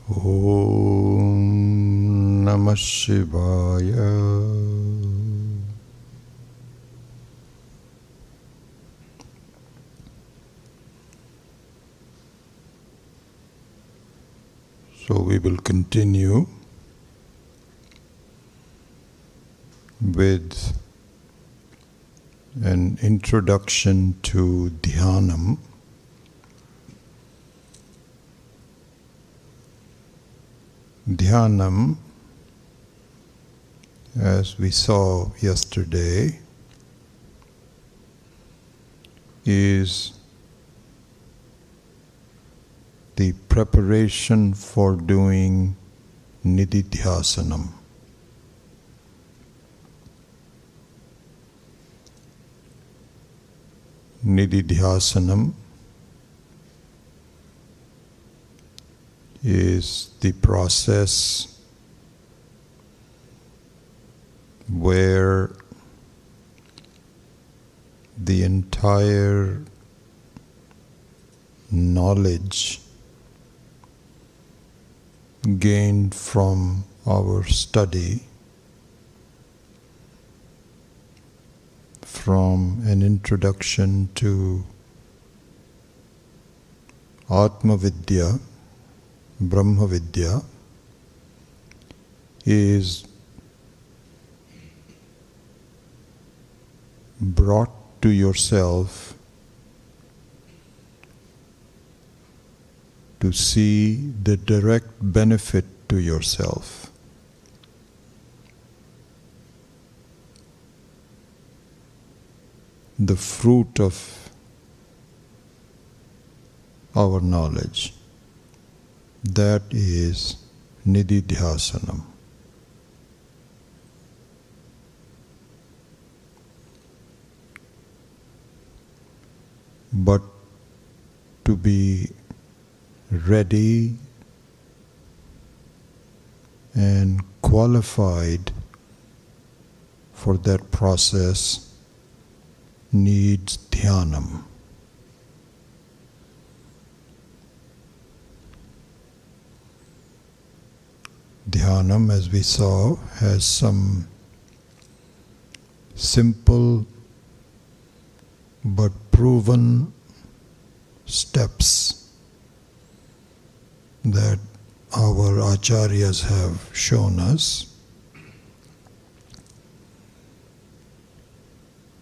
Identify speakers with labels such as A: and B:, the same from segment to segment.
A: Om Namah Shivaya. So we will continue with an introduction to Dhyanam. Dhyanam, as we saw yesterday, is the preparation for doing Nididhyasanam. Nididhyasanam is the process where the entire knowledge gained from our study, from an introduction to Atma Vidya, Brahma Vidya, is brought to yourself to see the direct benefit to yourself. The fruit of our knowledge. That is Nididhyasanam. But to be ready and qualified for that process needs Dhyanam. Dhyanam, as we saw, has some simple but proven steps that our acharyas have shown us.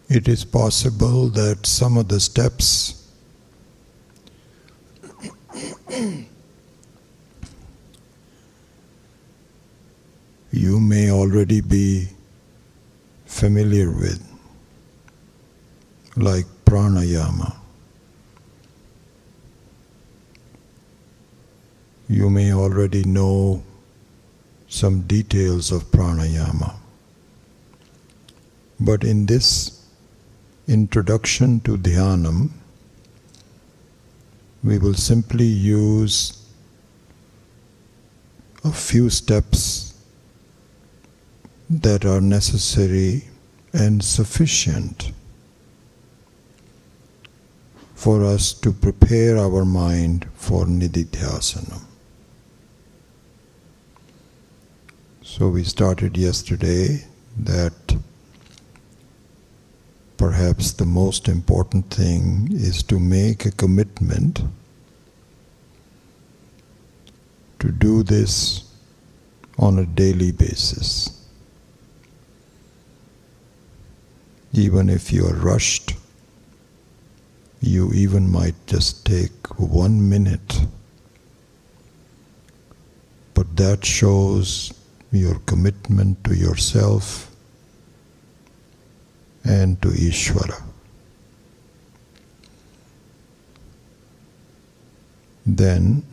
A: It is possible that some of the steps you may already be familiar with, like pranayama. You may already know some details of pranayama. But in this introduction to Dhyanam, we will simply use a few steps that are necessary and sufficient for us to prepare our mind for Nididhyasanam. So we started yesterday that perhaps the most important thing is to make a commitment to do this on a daily basis. Even if you are rushed, you even might just take 1 minute, but that shows your commitment to yourself and to Ishwara. Then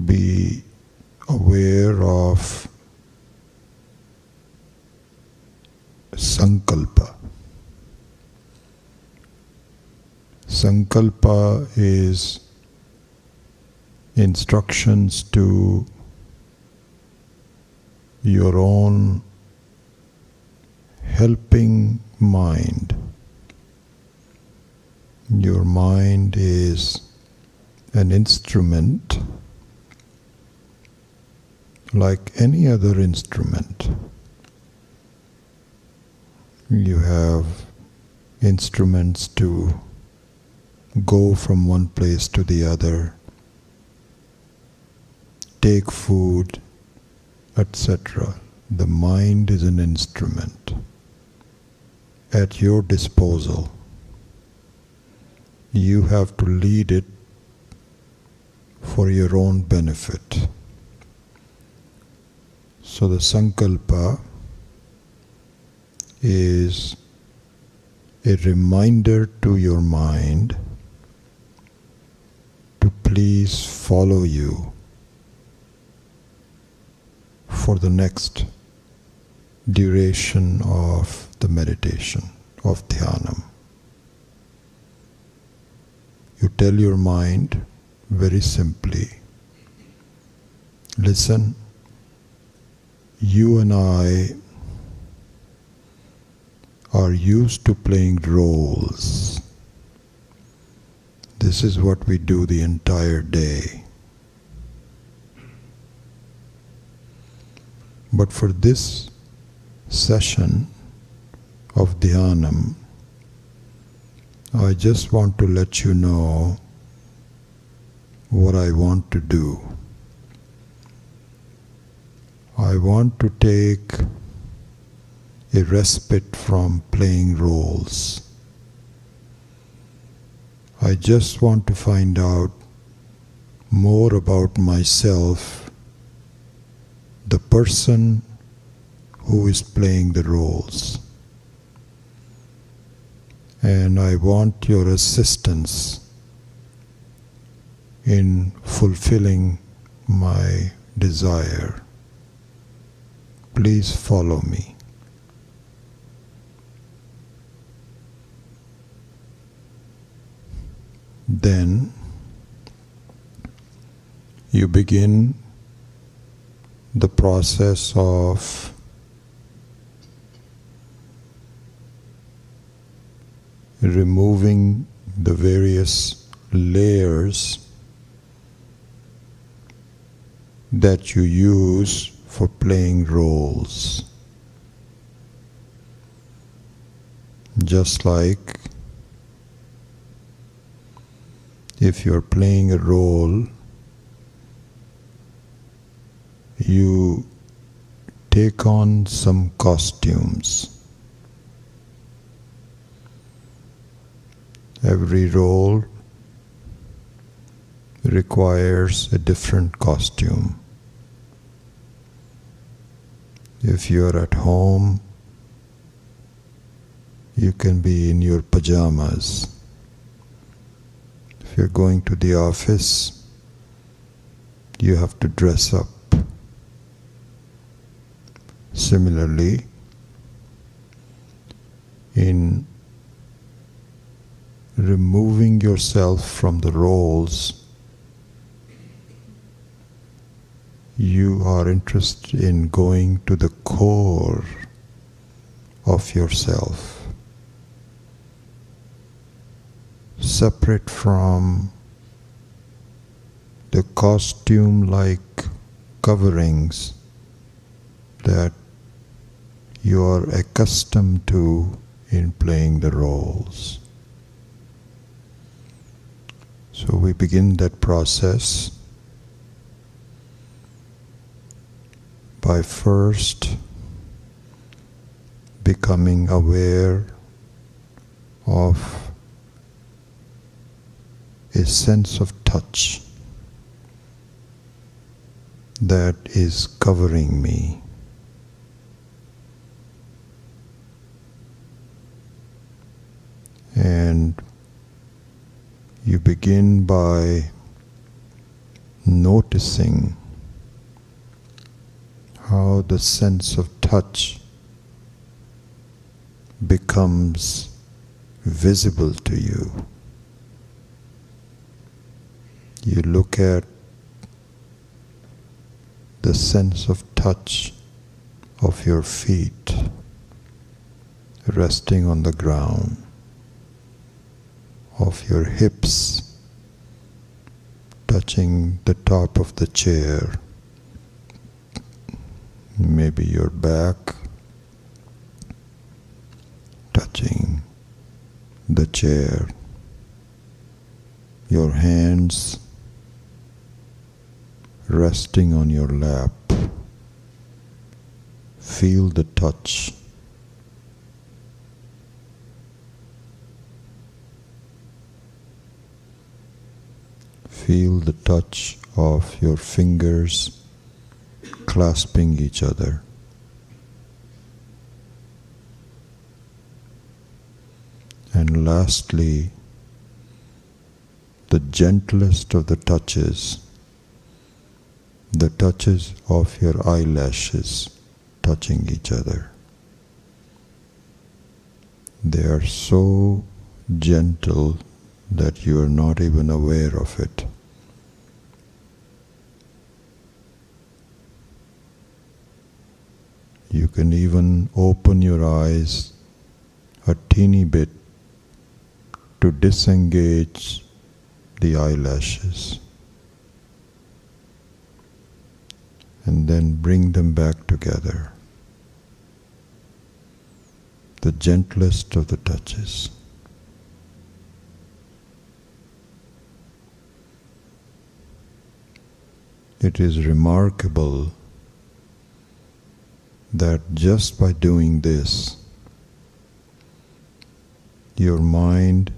A: be aware of Sankalpa. Sankalpa is instructions to your own helping mind. Your mind is an instrument like any other instrument. You have instruments to go from one place to the other, take food, etc. The mind is an instrument at your disposal. You have to lead it for your own benefit. So the sankalpa is a reminder to your mind to please follow you for the next duration of the meditation, of Dhyanam. You tell your mind very simply, listen, you and I are used to playing roles. This is what we do the entire day. But for this session of Dhyanam, I just want to let you know what I want to do. I want to take a respite from playing roles. I just want to find out more about myself, the person who is playing the roles. And I want your assistance in fulfilling my desire. Please follow me. Then you begin the process of removing the various layers that you use for playing roles. Just like if you're playing a role, you take on some costumes. Every role requires a different costume. If you're at home, you can be in your pajamas. If you're going to the office, you have to dress up. Similarly, in removing yourself from the roles, you are interested in going to the core of yourself, separate from the costume-like coverings that you are accustomed to in playing the roles. So we begin that process by first becoming aware of a sense of touch that is covering me. And you begin by noticing how the sense of touch becomes visible to you. You look at the sense of touch of your feet resting on the ground, of your hips touching the top of the chair, maybe your back, touching the chair, your hands resting on your lap. Feel the touch. Feel the touch of your fingers clasping each other. And lastly, the gentlest of the touches of your eyelashes touching each other. They are so gentle that you are not even aware of it. You can even open your eyes a teeny bit to disengage the eyelashes and then bring them back together. The gentlest of the touches. It is remarkable that just by doing this, your mind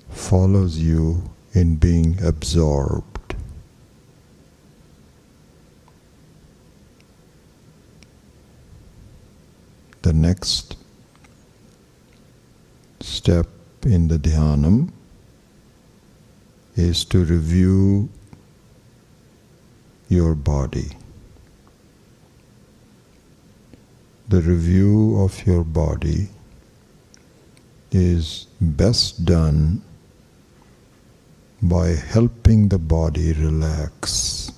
A: follows you in being absorbed. The next step in the Dhyanam is to review your body. The review of your body is best done by helping the body relax.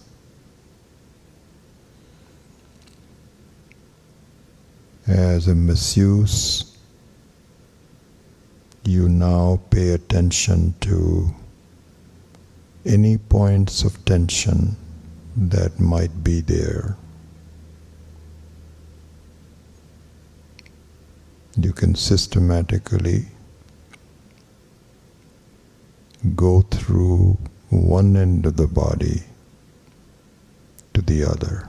A: As a masseuse, you now pay attention to any points of tension that might be there. You can systematically go through one end of the body to the other.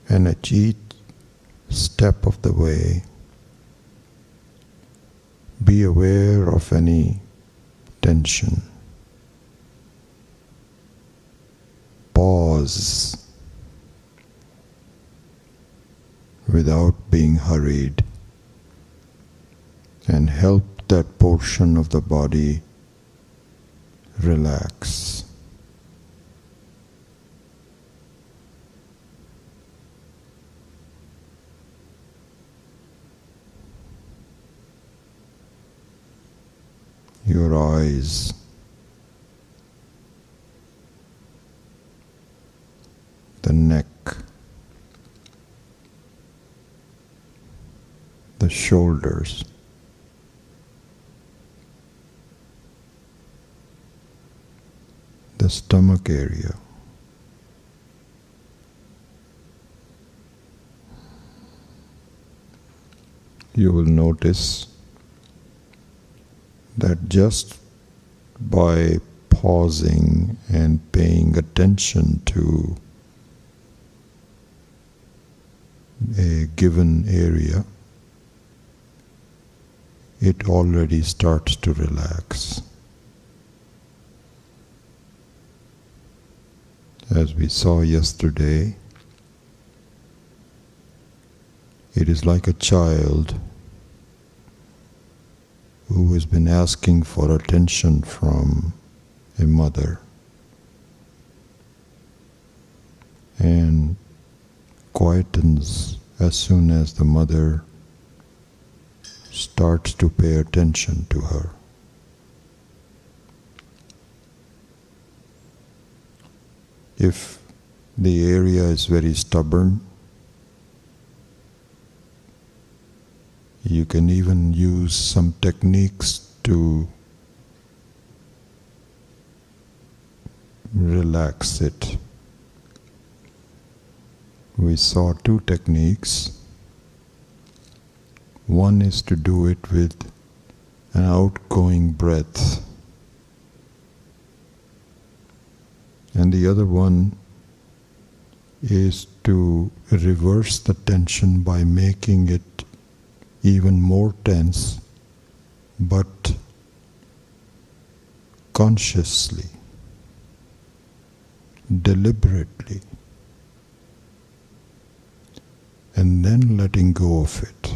A: And at each step of the way, be aware of any tension. Pause without being hurried and help that portion of the body relax. Your eyes, the neck, the shoulders, the stomach area, you will notice that just by pausing and paying attention to a given area, it already starts to relax. As we saw yesterday, it is like a child who has been asking for attention from a mother and quietens as soon as the mother starts to pay attention to her. If the area is very stubborn, You can even use some techniques to relax it. We saw two techniques. One is to do it with an outgoing breath, and the other one is to reverse the tension by making it even more tense, but consciously, deliberately, and then letting go of it.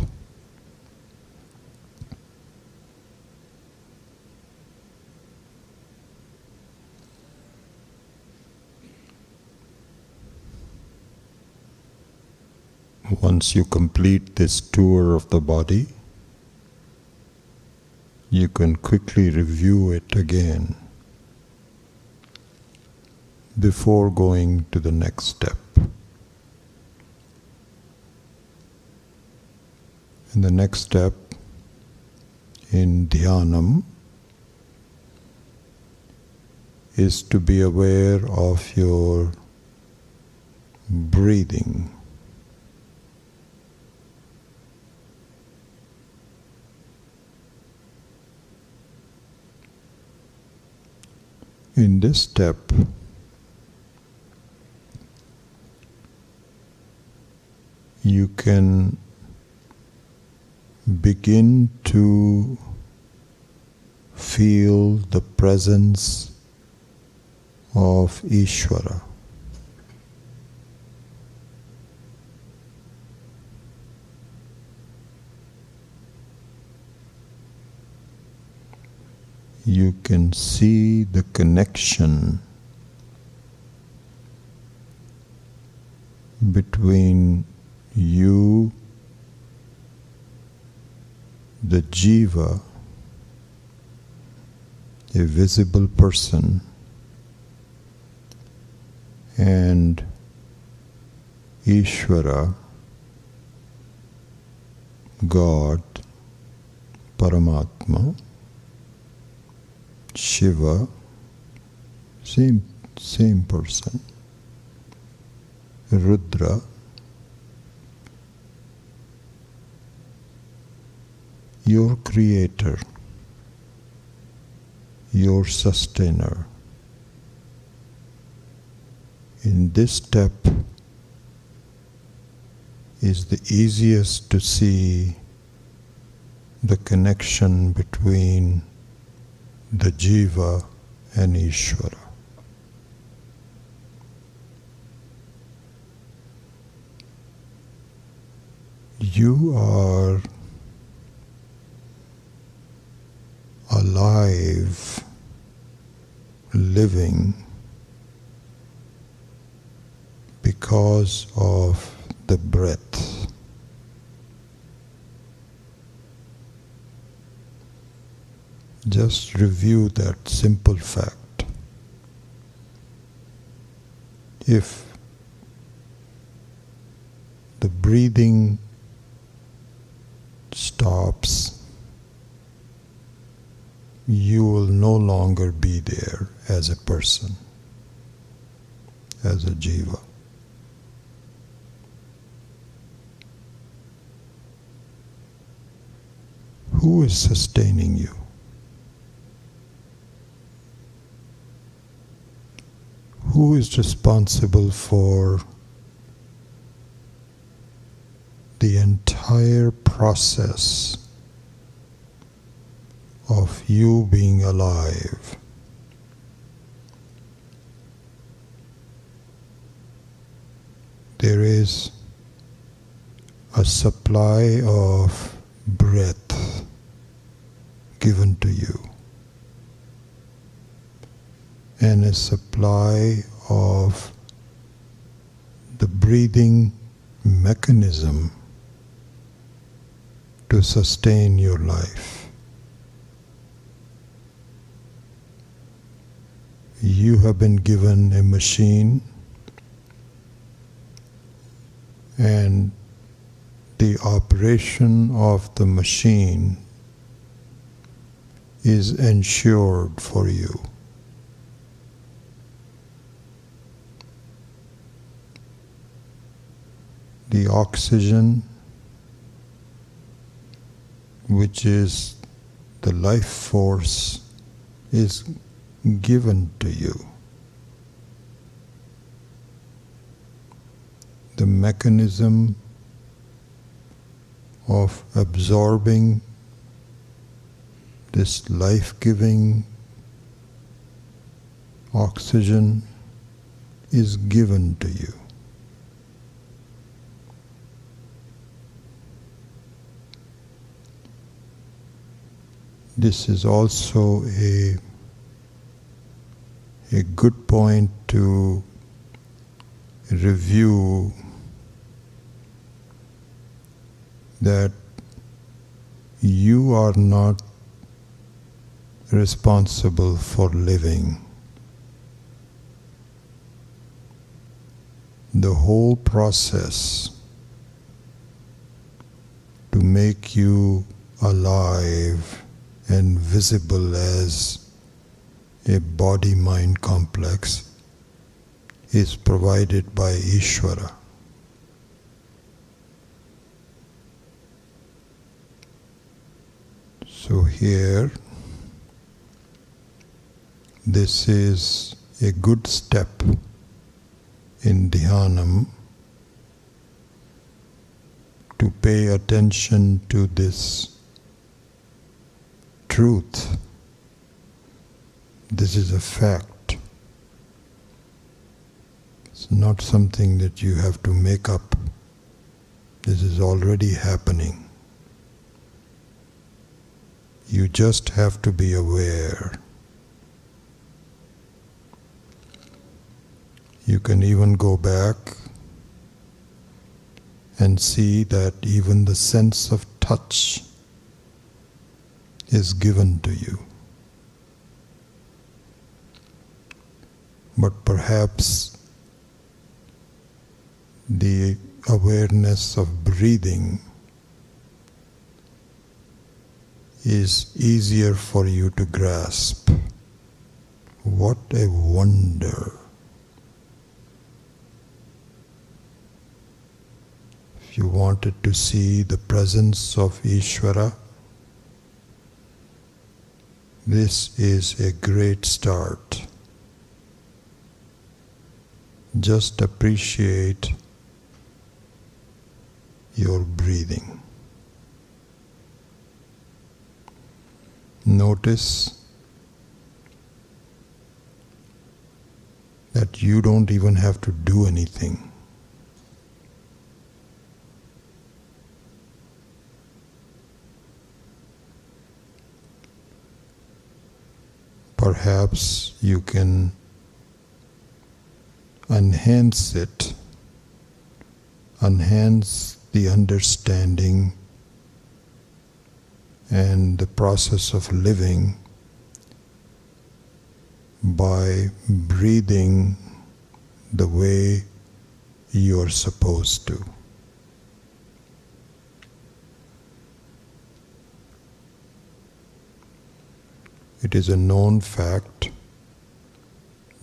A: Once you complete this tour of the body, you can quickly review it again before going to the next step. And the next step in Dhyanam is to be aware of your breathing. In this step, you can begin to feel the presence of Ishwara. You can see the connection between you, the Jiva, a visible person, and Ishwara, God, Paramatma, Shiva, same person, Rudra, your creator, your sustainer. In this step is the easiest to see the connection between the Jiva and Ishwara. You are alive, living, because of the breath. Just review that simple fact. If the breathing stops, you will no longer be there as a person, as a Jiva. Who is sustaining you? Who is responsible for the entire process of you being alive? There is a supply of breath given to you, and a supply of the breathing mechanism to sustain your life. You have been given a machine, and the operation of the machine is ensured for you. The oxygen, which is the life force, is given to you. The mechanism of absorbing this life-giving oxygen is given to you. This is also a good point to review that you are not responsible for living. The whole process to make you alive and visible as a body-mind complex is provided by Ishwara. So here, this is a good step in Dhyanam to pay attention to this truth. This is a fact. It's not something that you have to make up. This is already happening. You just have to be aware. You can even go back and see that even the sense of touch is given to you. But perhaps the awareness of breathing is easier for you to grasp. What a wonder! If you wanted to see the presence of Ishvara, this is a great start. Just appreciate your breathing. Notice that you don't even have to do anything. Perhaps you can enhance it, enhance the understanding and the process of living by breathing the way you are supposed to. It is a known fact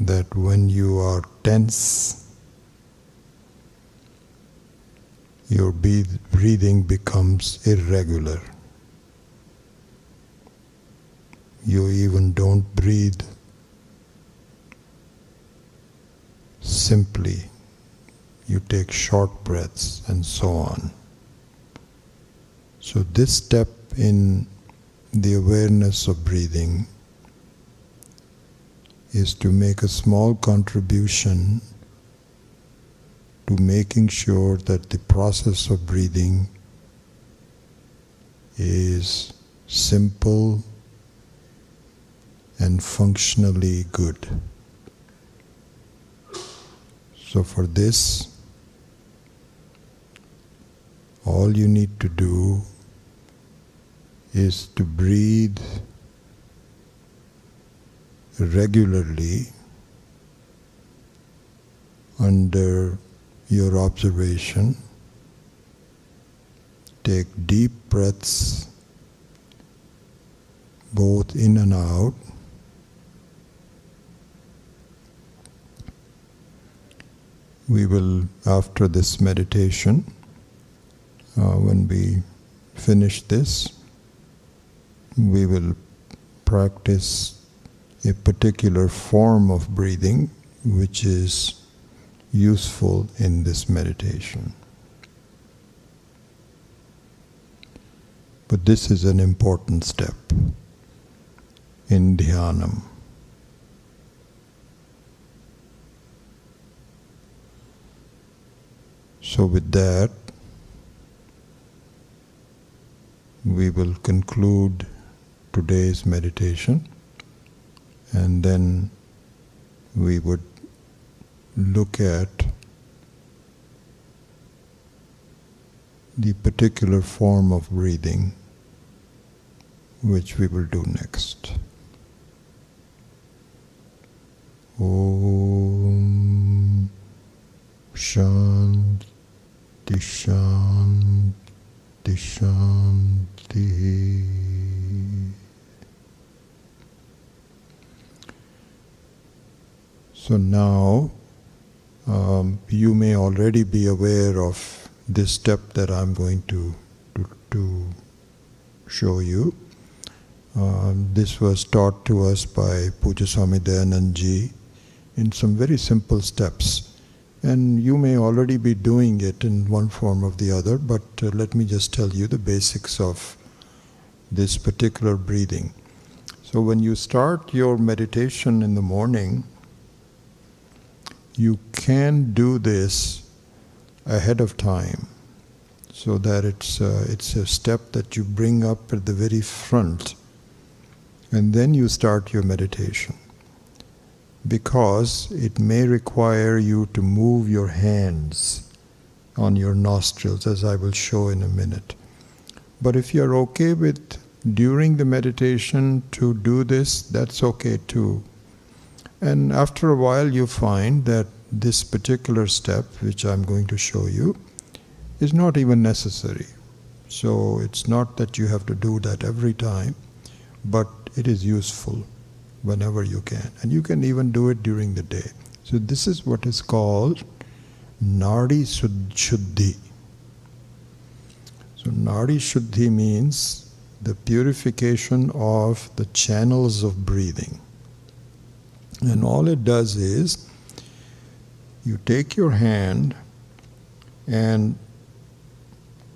A: that when you are tense, your breathing becomes irregular. You even don't breathe simply. You take short breaths and so on. So this step in the awareness of breathing is to make a small contribution to making sure that the process of breathing is simple and functionally good. So for this, all you need to do is to breathe regularly under your observation take deep breaths both in and out. We will, after this meditation, when we finish this, we will practice a particular form of breathing which is useful in this meditation. But this is an important step in Dhyanam. So with that, we will conclude today's meditation, and then we would look at the particular form of breathing which we will do next. Om Shanti Shanti Shanti. So now you may already be aware of this step that I'm going to show you. This was taught to us by Puja Swami Dayanand Ji in some very simple steps. And you may already be doing it in one form or the other, but let me just tell you the basics of this particular breathing. So when you start your meditation in the morning, you can do this ahead of time, so that it's a step that you bring up at the very front, and then you start your meditation. Because it may require you to move your hands on your nostrils, as I will show in a minute. But if you're okay with during the meditation to do this, that's okay too. And after a while you find that this particular step, which I'm going to show you, is not even necessary. So it's not that you have to do that every time, but it is useful whenever you can. And you can even do it during the day. So this is what is called Nadi Shuddhi. So Nadi Shuddhi means the purification of the channels of breathing. And all it does is, you take your hand and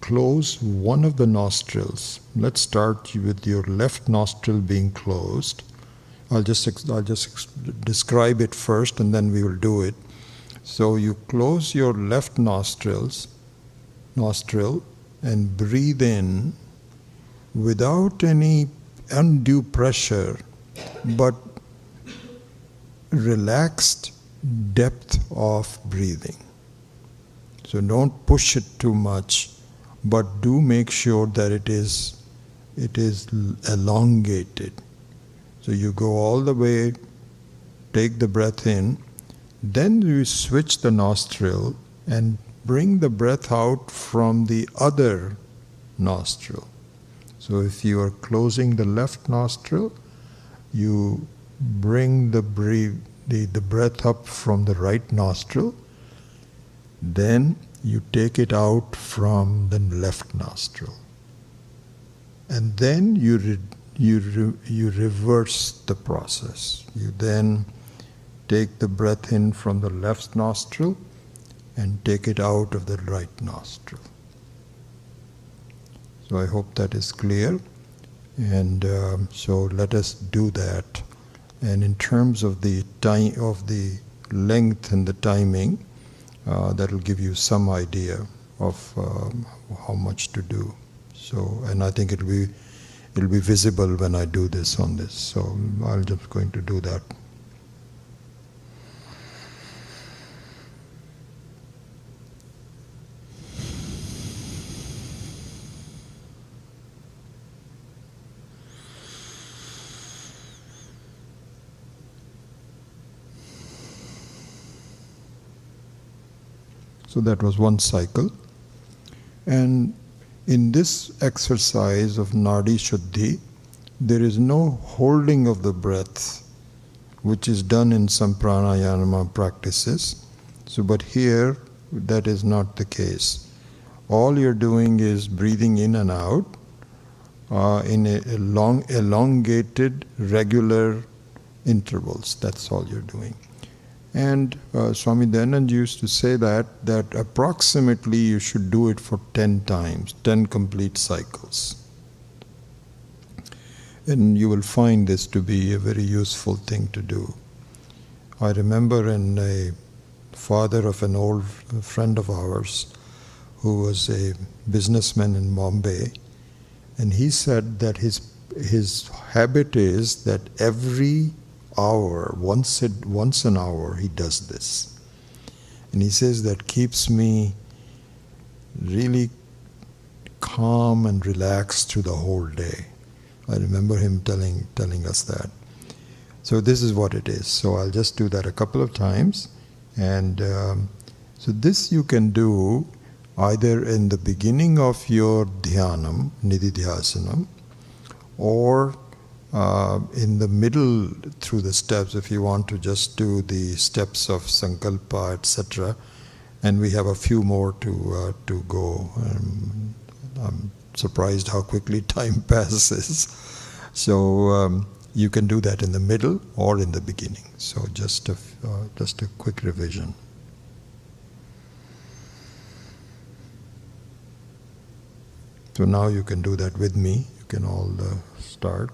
A: close one of the nostrils. Let's start with your left nostril being closed. I'll just describe it first, and then we will do it. So you close your left nostril and breathe in without any undue pressure, but relaxed depth of breathing. So don't push it too much, but do make sure that it is elongated. So you go all the way, take the breath in, then you switch the nostril and bring the breath out from the other nostril. So if you are closing the left nostril, you bring the breath up from the right nostril, then you take it out from the left nostril. And then you reverse the process. You then take the breath in from the left nostril and take it out of the right nostril. So I hope that is clear. And so let us do that. And in terms of the time, of the length and the timing, that will give you some idea of how much to do. So, and I think it'll be visible when I do this on this. So I'm just going to do that. So that was one cycle. And in this exercise of Nadi Shuddhi, there is no holding of the breath, which is done in some pranayama practices. So, but here, that is not the case. All you're doing is breathing in and out in a elongated, regular intervals. That's all you're doing. And Swami Dhyanam used to say that approximately you should do it for 10 times, 10 complete cycles. And you will find this to be a very useful thing to do. I remember a father of an old friend of ours who was a businessman in Bombay, and he said that his habit is that every hour, once an hour, he does this. And he says that keeps me really calm and relaxed through the whole day. I remember him telling us that. So this is what it is. So I'll just do that a couple of times. And so this you can do either in the beginning of your Dhyanam, Nididhyasanam, or in the middle through the steps, if you want to just do the steps of Sankalpa, etc. And we have a few more to go. I'm surprised how quickly time passes. So you can do that in the middle or in the beginning. So just a quick revision. So now you can do that with me. You can all start.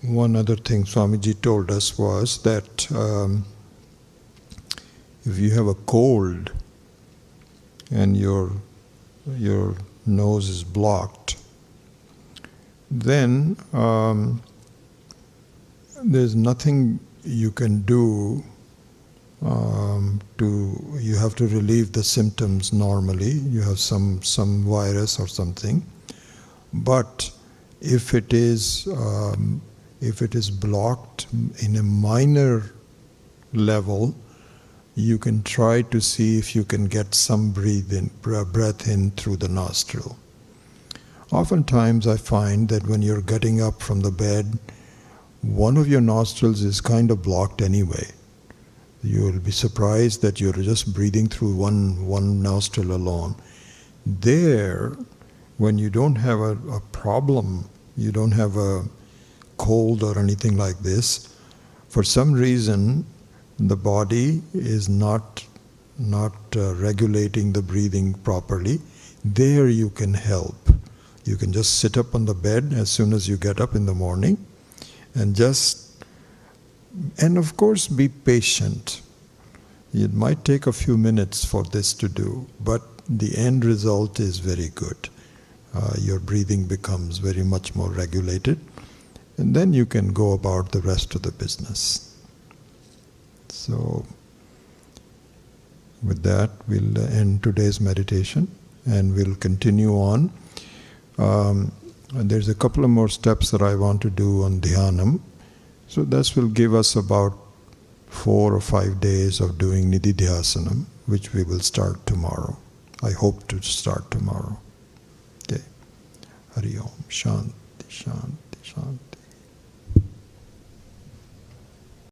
A: One other thing Swamiji told us was that if you have a cold and your nose is blocked, then there's nothing you can do you have to relieve the symptoms normally. You have some virus or something. But if it is blocked in a minor level, you can try to see if you can get some breath in through the nostril. Oftentimes I find that when you're getting up from the bed, one of your nostrils is kind of blocked anyway. You'll be surprised that you're just breathing through one nostril alone. There, when you don't have a problem, you don't have a cold or anything like this, for some reason the body is not regulating the breathing properly, there you can help. You can just sit up on the bed as soon as you get up in the morning and of course be patient. It might take a few minutes for this to do, but the end result is very good. Your breathing becomes very much more regulated, and then you can go about the rest of the business. So with that, we'll end today's meditation and we'll continue on. And there's a couple of more steps that I want to do on Dhyanam. So this will give us about 4 or 5 days of doing Nididhyasanam, which we will start tomorrow. I hope to start tomorrow. Okay. Hari Om. Shanti, Shanti, Shanti.